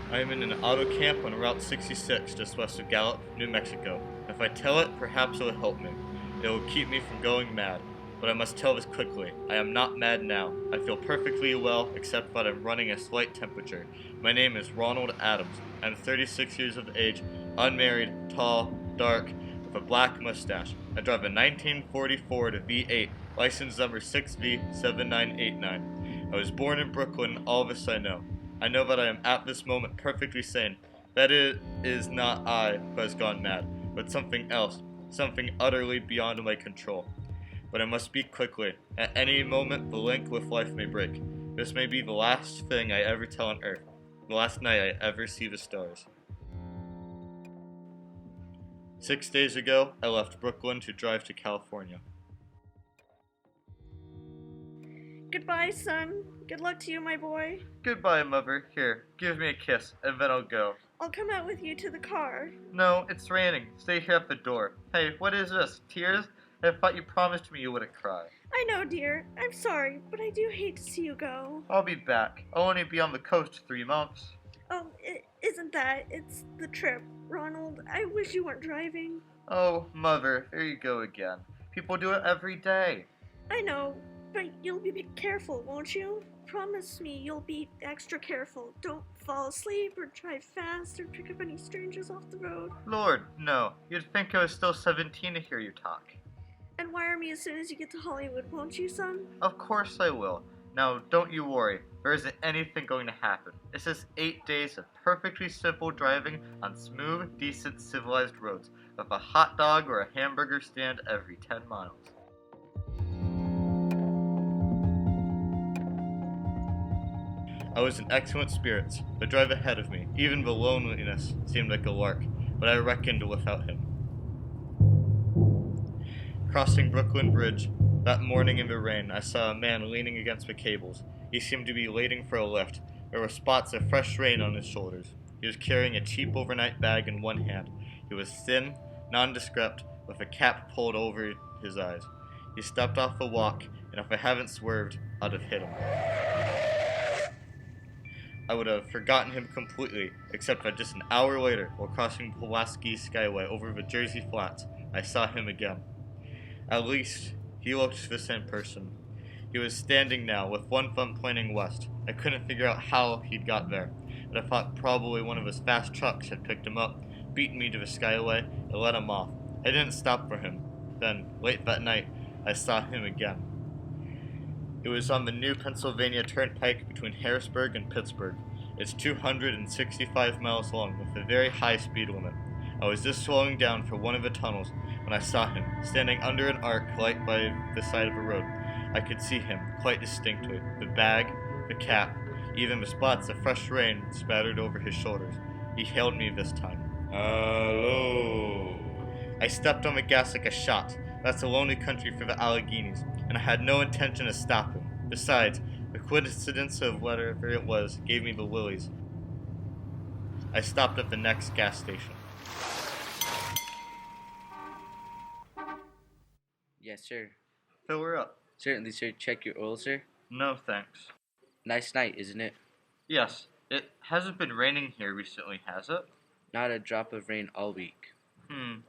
I am in an auto camp on Route 66 just west of Gallup, New Mexico. If I tell it, perhaps it will help me. It will keep me from going mad. But I must tell this quickly. I am not mad now. I feel perfectly well, except that I'm running a slight temperature. My name is Ronald Adams. I'm 36 years of age, unmarried, tall, dark, with a black mustache. I drive a 1944 V8, license number 6V7989. I was born in Brooklyn, all this I know. I know that I am at this moment perfectly sane. That it is not I who has gone mad, but something else, something utterly beyond my control. But I must speak quickly. At any moment, the link with life may break. This may be the last thing I ever tell on Earth, the last night I ever see the stars. 6 days ago, I left Brooklyn to drive to California. Goodbye, son. Good luck to you, my boy. Goodbye, Mother. Here, give me a kiss, and then I'll go. I'll come out with you to the car. No, it's raining. Stay here at the door. Hey, what is this? Tears? I thought you promised me you wouldn't cry. I know, dear. I'm sorry, but I do hate to see you go. I'll be back. I'll only be on the coast 3 months. Oh, it isn't that. It's the trip. Ronald, I wish you weren't driving. Oh, Mother, there you go again. People do it every day. I know, but you'll be careful, won't you? Promise me you'll be extra careful. Don't fall asleep or drive fast or pick up any strangers off the road. Lord, no. You'd think I was still 17 to hear you talk. And wire me as soon as you get to Hollywood, won't you, son? Of course I will. Now, don't you worry. There isn't anything going to happen. It's just 8 days of perfectly simple driving on smooth, decent, civilized roads, with a hot dog or a hamburger stand every 10 miles. I was in excellent spirits. The drive ahead of me, even the loneliness, seemed like a lark, but I reckoned without him. Crossing Brooklyn Bridge, that morning in the rain, I saw a man leaning against the cables. He seemed to be waiting for a lift. There were spots of fresh rain on his shoulders. He was carrying a cheap overnight bag in one hand. He was thin, nondescript, with a cap pulled over his eyes. He stepped off the walk, and if I hadn't swerved, I'd have hit him. I would have forgotten him completely, except that just an hour later, while crossing Pulaski Skyway over the Jersey Flats, I saw him again. At least, he looked the same person. He was standing now, with one thumb pointing west. I couldn't figure out how he'd got there, but I thought probably one of his fast trucks had picked him up, beaten me to the Skyway, and let him off. I didn't stop for him. Then, late that night, I saw him again. It was on the new Pennsylvania Turnpike between Harrisburg and Pittsburgh. It's 265 miles long, with a very high speed limit. I was just slowing down for one of the tunnels when I saw him, standing under an arc light by the side of the road. I could see him quite distinctly, the bag, the cap, even the spots of fresh rain spattered over his shoulders. He hailed me this time. Hello. I stepped on the gas like a shot. That's a lonely country for the Alleghenies, and I had no intention of stopping. Besides, the coincidence of whatever it was gave me the willies. I stopped at the next gas station. Yes, sir. Fill her up. Certainly, sir. Check your oil, sir. No, thanks. Nice night, isn't it? Yes, it hasn't been raining here recently, has it? Not a drop of rain all week.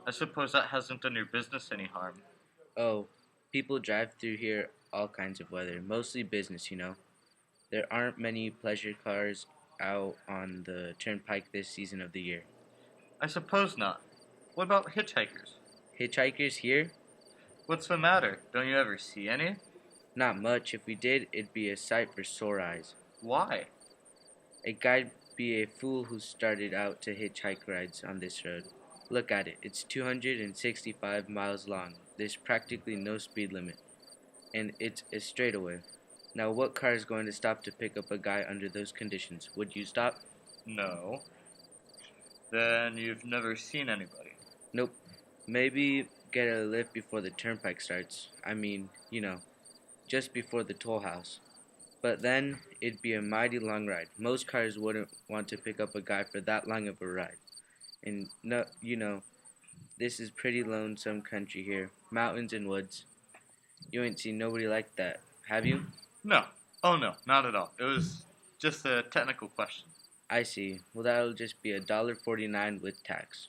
I suppose that hasn't done your business any harm. Oh, people drive through here all kinds of weather, mostly business, you know. There aren't many pleasure cars out on the turnpike this season of the year. I suppose not. What about hitchhikers? Hitchhikers here? What's the matter? Don't you ever see any? Not much. If we did, it'd be a sight for sore eyes. Why? A guy'd be a fool who started out to hitchhike rides on this road. Look at it. It's 265 miles long. There's practically no speed limit. And it's a straightaway. Now, what car is going to stop to pick up a guy under those conditions? Would you stop? No. Then you've never seen anybody. Nope. Maybe get a lift before the turnpike starts. I mean, you know, just before the toll house. But then, it'd be a mighty long ride. Most cars wouldn't want to pick up a guy for that long of a ride. And, no, you know, this is pretty lonesome country here. Mountains and woods. You ain't seen nobody like that, have you? No. Oh no, not at all. It was just a technical question. I see. Well, that'll just be $1.49 with tax.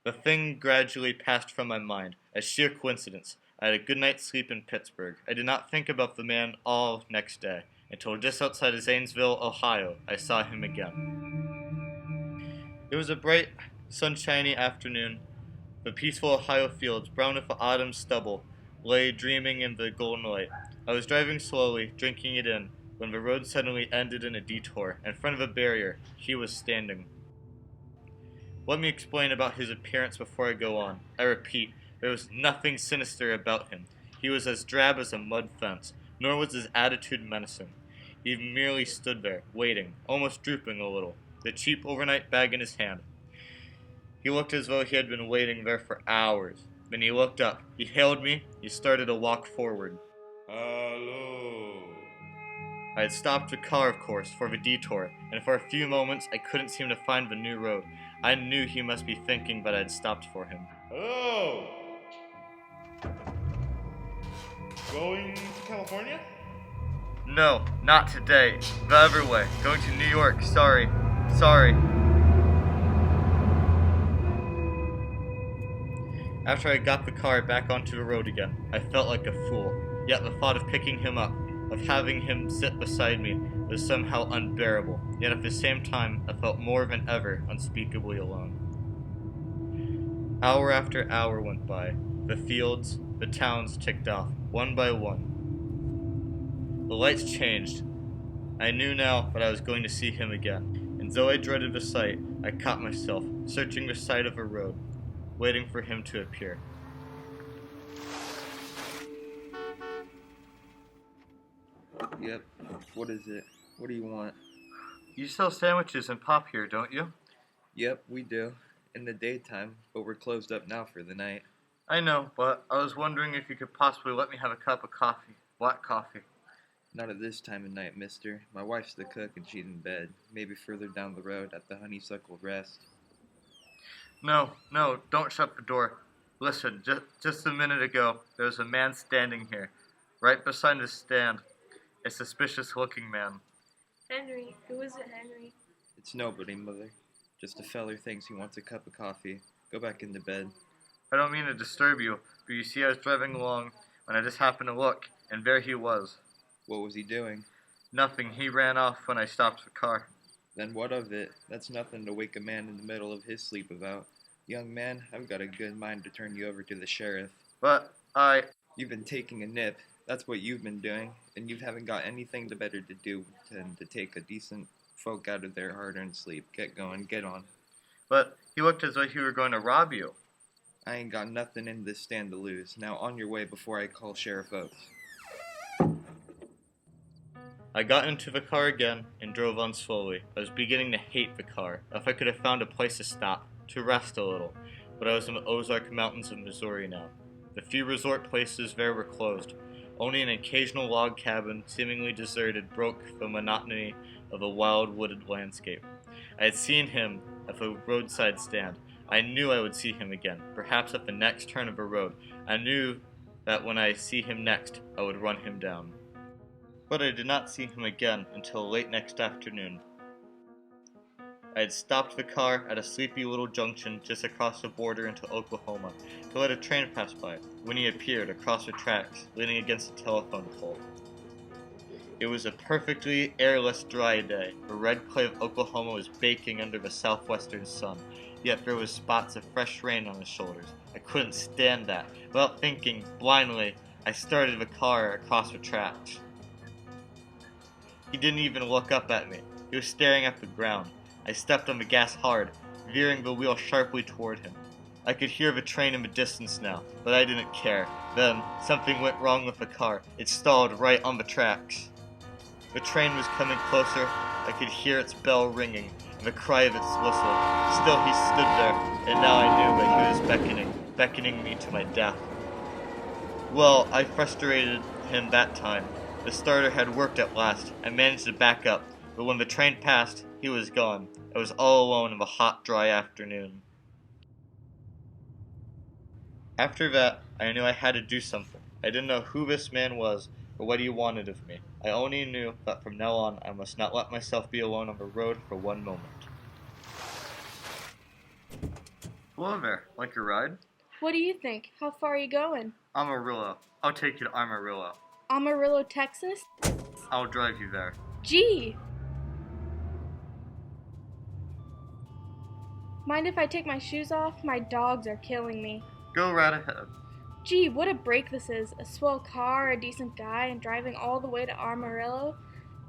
The thing gradually passed from my mind, a sheer coincidence. I had a good night's sleep in Pittsburgh. I did not think about the man all next day, until just outside of Zanesville, Ohio, I saw him again. It was a bright, sunshiny afternoon. The peaceful Ohio fields, brown with autumn stubble, lay dreaming in the golden light. I was driving slowly, drinking it in, when the road suddenly ended in a detour. In front of a barrier, he was standing. Let me explain about his appearance before I go on. I repeat, there was nothing sinister about him. He was as drab as a mud fence, nor was his attitude menacing. He merely stood there, waiting, almost drooping a little, the cheap overnight bag in his hand. He looked as though he had been waiting there for hours. Then he looked up. He hailed me. He started to walk forward. Hello. I had stopped the car, of course, for the detour, and for a few moments I couldn't seem to find the new road. I knew he must be thinking that I had stopped for him. Hello. Going to California? No, not today. The other way. Going to New York. Sorry. After I got the car back onto the road again, I felt like a fool. Yet the thought of picking him up, of having him sit beside me, was somehow unbearable. Yet at the same time, I felt more than ever unspeakably alone. Hour after hour went by. The fields, the towns ticked off, one by one. The lights changed. I knew now that I was going to see him again, and though I dreaded the sight, I caught myself, searching the side of a road, waiting for him to appear. Yep. What is it? What do you want? You sell sandwiches and pop here, don't you? Yep, we do. In the daytime, but we're closed up now for the night. I know, but I was wondering if you could possibly let me have a cup of coffee. Black coffee. Not at this time of night, mister. My wife's the cook and she's in bed. Maybe further down the road at the Honeysuckle Rest. No, don't shut the door. Listen, just a minute ago, there was a man standing here, right beside the stand. A suspicious-looking man. Henry, who is it, Henry? It's nobody, Mother. Just a feller thinks he wants a cup of coffee. Go back into bed. I don't mean to disturb you, but you see I was driving along when I just happened to look, and there he was. What was he doing? Nothing. He ran off when I stopped the car. Then what of it? That's nothing to wake a man in the middle of his sleep about. Young man, I've got a good mind to turn you over to the sheriff. But You've been taking a nip. That's what you've been doing, and you haven't got anything better to do than to take a decent folk out of their hard-earned sleep. Get going, get on. But he looked as though he were going to rob you. I ain't got nothing in this stand to lose. Now on your way before I call Sheriff Oates. I got into the car again and drove on slowly. I was beginning to hate the car. If I could have found a place to stop, to rest a little. But I was in the Ozark Mountains of Missouri now. The few resort places there were closed. Only an occasional log cabin, seemingly deserted, broke the monotony of a wild wooded landscape. I had seen him at the roadside stand. I knew I would see him again, perhaps at the next turn of the road. I knew that when I see him next, I would run him down. But I did not see him again until late next afternoon. I had stopped the car at a sleepy little junction just across the border into Oklahoma to let a train pass by when he appeared across the tracks, leaning against a telephone pole. It was a perfectly airless dry day. The red clay of Oklahoma was baking under the southwestern sun, yet there was spots of fresh rain on his shoulders. I couldn't stand that. Without thinking, blindly, I started the car across the tracks. He didn't even look up at me. He was staring at the ground. I stepped on the gas hard, veering the wheel sharply toward him. I could hear the train in the distance now, but I didn't care. Then, something went wrong with the car. It stalled right on the tracks. The train was coming closer. I could hear its bell ringing, and the cry of its whistle. Still he stood there, and now I knew that he was beckoning me to my death. Well, I frustrated him that time. The starter had worked at last. I managed to back up, but when the train passed, he was gone. I was all alone in the hot, dry afternoon. After that, I knew I had to do something. I didn't know who this man was, or what he wanted of me. I only knew that from now on I must not let myself be alone on the road for one moment. Hello there, like your ride? What do you think? How far are you going? Amarillo. I'll take you to Amarillo. Amarillo, Texas? I'll drive you there. Gee! Mind if I take my shoes off? My dogs are killing me. Go right ahead. Gee, what a break this is. A swell car, a decent guy, and driving all the way to Amarillo.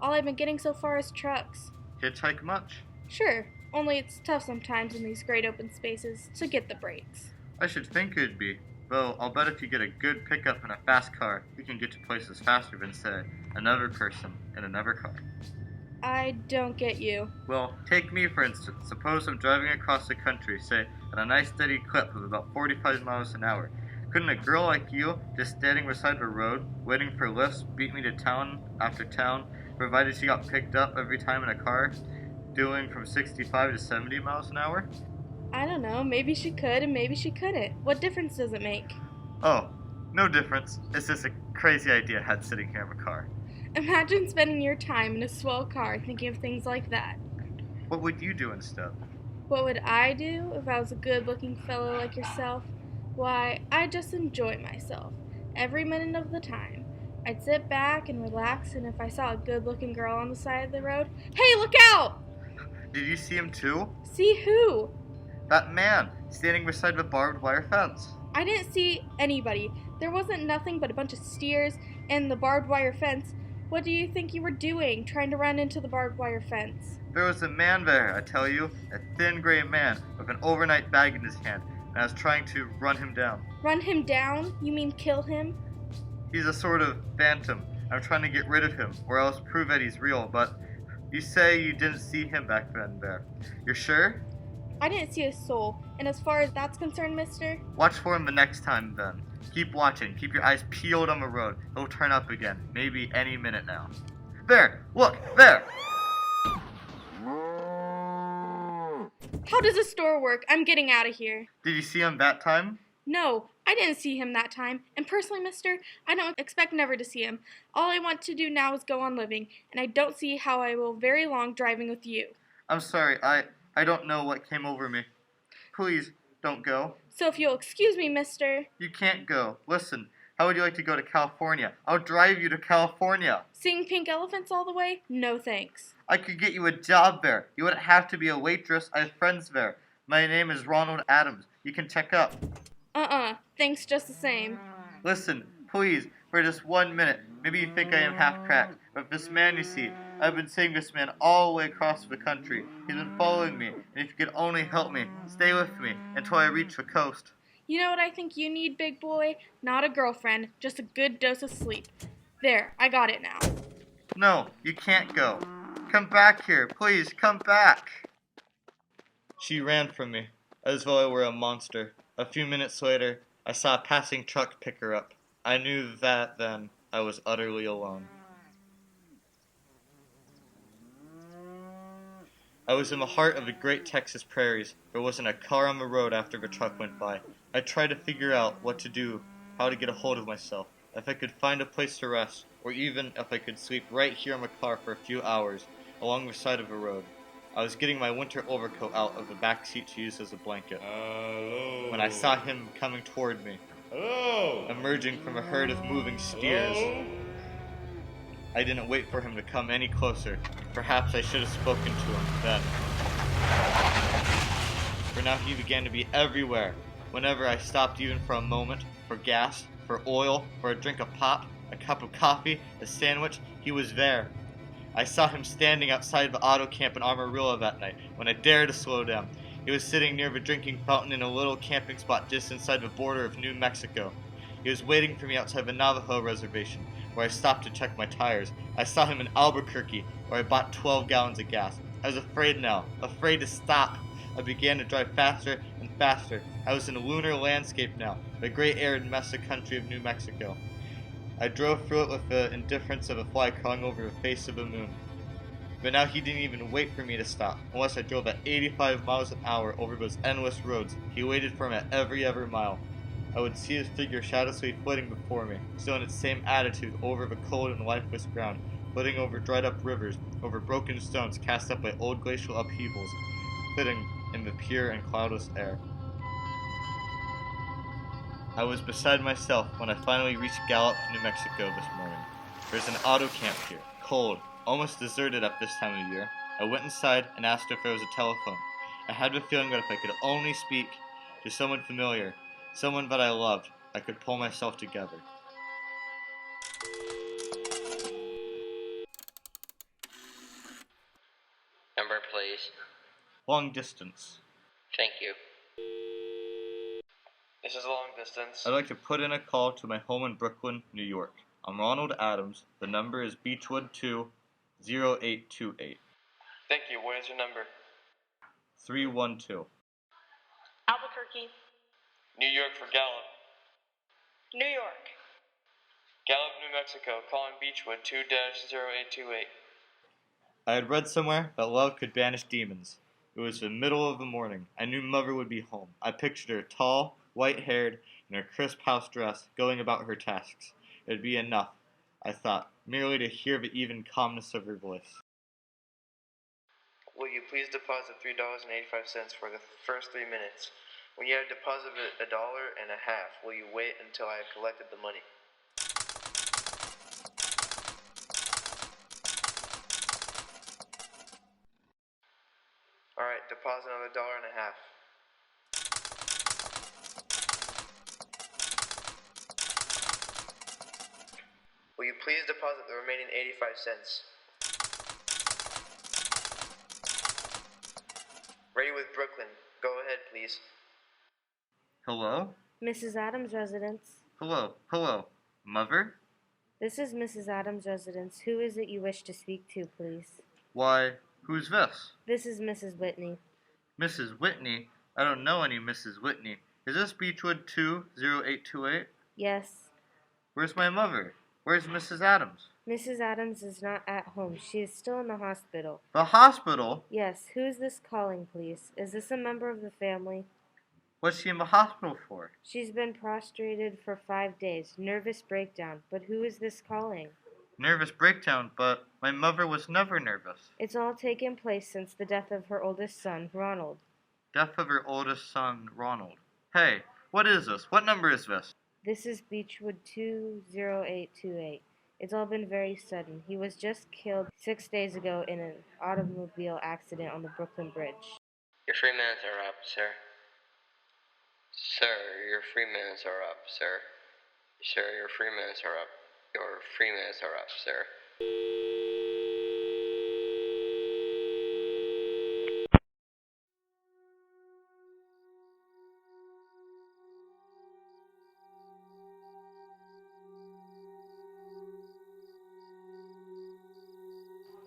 All I've been getting so far is trucks. Hitchhike much? Sure, only it's tough sometimes in these great open spaces to get the breaks. I should think it'd be. Though, I'll bet if you get a good pickup in a fast car, you can get to places faster than, say, another person in another car. I don't get you. Well, take me for instance. Suppose I'm driving across the country, say, at a nice steady clip of about 45 miles an hour. Couldn't a girl like you, just standing beside the road, waiting for lifts, beat me to town after town, provided she got picked up every time in a car, doing from 65 to 70 miles an hour? I don't know, maybe she could and maybe she couldn't. What difference does it make? Oh, no difference. It's just a crazy idea I had sitting here in the car. Imagine spending your time in a swell car thinking of things like that. What would you do instead? What would I do if I was a good-looking fellow like yourself? Why, I'd just enjoy myself, every minute of the time. I'd sit back and relax, and if I saw a good-looking girl on the side of the road, hey, look out! Did you see him too? See who? That man, standing beside the barbed wire fence. I didn't see anybody. There wasn't nothing but a bunch of steers and the barbed wire fence. What do you think you were doing, trying to run into the barbed wire fence? There was a man there, I tell you, a thin gray man with an overnight bag in his hand, and I was trying to run him down. Run him down? You mean kill him? He's a sort of phantom. I'm trying to get rid of him, or else prove that he's real, but you say you didn't see him back then there. You're sure? I didn't see a soul, and as far as that's concerned, mister, Watch for him the next time, then. Keep watching. Keep your eyes peeled on the road. He'll turn up again. Maybe any minute now. There! Look! There! how does a store work? I'm getting out of here. Did you see him that time? No, I didn't see him that time, and personally, mister, I don't expect never to see him. All I want to do now is go on living, and I don't see how I will very long driving with you. I'm sorry. I don't know what came over me. Please, don't go. So if you'll excuse me, mister. You can't go. Listen, how would you like to go to California? I'll drive you to California. Seeing pink elephants all the way? No thanks. I could get you a job there. You wouldn't have to be a waitress. I have friends there. My name is Ronald Adams. You can check up. Thanks just the same. Listen, please, for just 1 minute. Maybe you think I am half cracked, but this man you see, I've been seeing this man all the way across the country. He's been following me, and if you could only help me, stay with me until I reach the coast. You know what I think you need, big boy? Not a girlfriend, just a good dose of sleep. There, I got it now. No, you can't go. Come back here, please, come back. She ran from me, as though I were a monster. A few minutes later, I saw a passing truck pick her up. I knew that then I was utterly alone. I was in the heart of the great Texas prairies. There wasn't a car on the road after the truck went by. I tried to figure out what to do, how to get a hold of myself, if I could find a place to rest, or even if I could sleep right here in the car for a few hours, along the side of the road. I was getting my winter overcoat out of the back seat to use as a blanket. Hello. When I saw him coming toward me, Hello. emerging from a herd of moving steers. Hello? I didn't wait for him to come any closer. Perhaps I should have spoken to him then. For now he began to be everywhere. Whenever I stopped even for a moment, for gas, for oil, for a drink of pop, a cup of coffee, a sandwich, he was there. I saw him standing outside the auto camp in Amarillo that night when I dared to slow down. He was sitting near the drinking fountain in a little camping spot just inside the border of New Mexico. He was waiting for me outside the Navajo reservation, where I stopped to check my tires. I saw him in Albuquerque, where I bought 12 gallons of gas. I was afraid now, afraid to stop. I began to drive faster and faster. I was in a lunar landscape now, the great arid mess of country of New Mexico. I drove through it with the indifference of a fly crawling over the face of the moon. But now he didn't even wait for me to stop. Unless I drove at 85 miles an hour over those endless roads, he waited for me at every mile. I would see his figure shadowlessly flitting before me, still in its same attitude over the cold and lifeless ground, flitting over dried-up rivers, over broken stones cast up by old glacial upheavals, flitting in the pure and cloudless air. I was beside myself when I finally reached Gallup, New Mexico this morning. There's an auto camp here, cold, almost deserted at this time of year. I went inside and asked if there was a telephone. I had the feeling that if I could only speak to someone familiar, someone that I loved, I could pull myself together. Number, please. Long distance. Thank you. This is long distance. I'd like to put in a call to my home in Brooklyn, New York. I'm Ronald Adams. The number is Beechwood 20828. Thank you. What is your number? 312. Albuquerque, New York for Gallup. New York. Gallup, New Mexico. Calling Beechwood 2-0828. I had read somewhere that love could banish demons. It was the middle of the morning. I knew Mother would be home. I pictured her tall, white-haired, in her crisp house dress, going about her tasks. It would be enough, I thought, merely to hear the even calmness of her voice. Will you please deposit $3.85 for the first 3 minutes? When you have deposited $1.50, will you wait until I have collected the money? Alright, deposit another $1.50. Will you please deposit the remaining 85 cents? Ready with Brooklyn. Go ahead, please. Hello? Mrs. Adams' residence. Hello. Mother? This is Mrs. Adams' residence. Who is it you wish to speak to, please? Why, who's this? This is Mrs. Whitney. Mrs. Whitney? I don't know any Mrs. Whitney. Is this Beechwood 20828? Yes. Where's my mother? Where's Mrs. Adams? Mrs. Adams is not at home. She is still in the hospital. The hospital? Yes. Who is this calling, please? Is this a member of the family? What's she in the hospital for? She's been prostrated for 5 days. Nervous breakdown. But who is this calling? Nervous breakdown, but my mother was never nervous. It's all taken place since the death of her oldest son, Ronald. Death of her oldest son, Ronald. Hey, what is this? What number is this? This is Beechwood 20828. It's all been very sudden. He was just killed 6 days ago in an automobile accident on the Brooklyn Bridge. Your 3 minutes are up, sir. Sir, your 3 minutes are up, sir. Sir, your 3 minutes are up. Your 3 minutes are up, sir.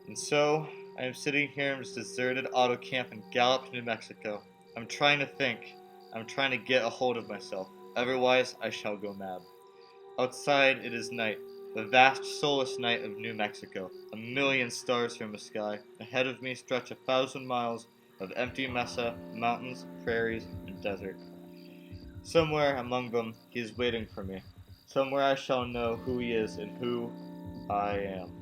And so, I am sitting here in this deserted auto camp in Gallup, New Mexico. I'm trying to think. I'm trying to get a hold of myself. Otherwise, I shall go mad. Outside, it is night. The vast, soulless night of New Mexico. 1,000,000 stars from the sky. Ahead of me stretch 1,000 miles of empty mesa, mountains, prairies, and desert. Somewhere among them, he is waiting for me. Somewhere I shall know who he is and who I am.